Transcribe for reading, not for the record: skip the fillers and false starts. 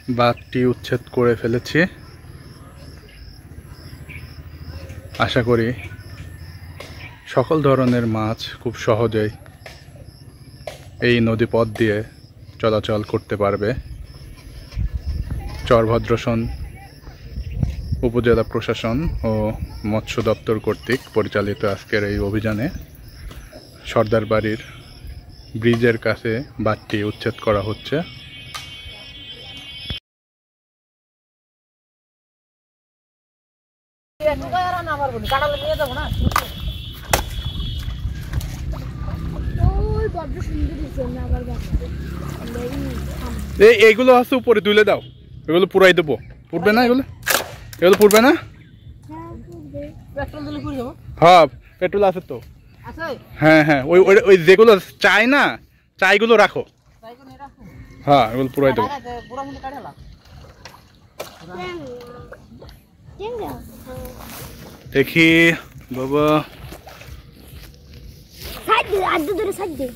বাঁধটি উচ্ছেদ করে ফেলেছি। আশা করি সকল ধরনের মাছ খুব সহজেই এই নদীপথ দিয়ে চলাচল করতে পারবে। চরভদ্রসন উপজেলা প্রশাসন ও মৎস্য দপ্তর কর্তৃক পরিচালিত আজকের এই অভিযানে সর্দার বাড়ির ব্রিজের কাছে বাঁধটি উচ্ছেদ করা হচ্ছে। এইগুলো আছে উপরে তুলে দাও, এগুলো পুরাই দেবো। পুড়বে না এগুলো? এগুলো পুড়বে না? হ্যাঁ পেট্রোল আছে তো। হ্যাঁ হ্যাঁ, ওই ওই যেগুলো চাই না, চাইগুলো রাখো। হ্যাঁ এগুলো পুরাই দেবো। দেখি বাবা, সাইড দে, আর দূরে সাইড দে।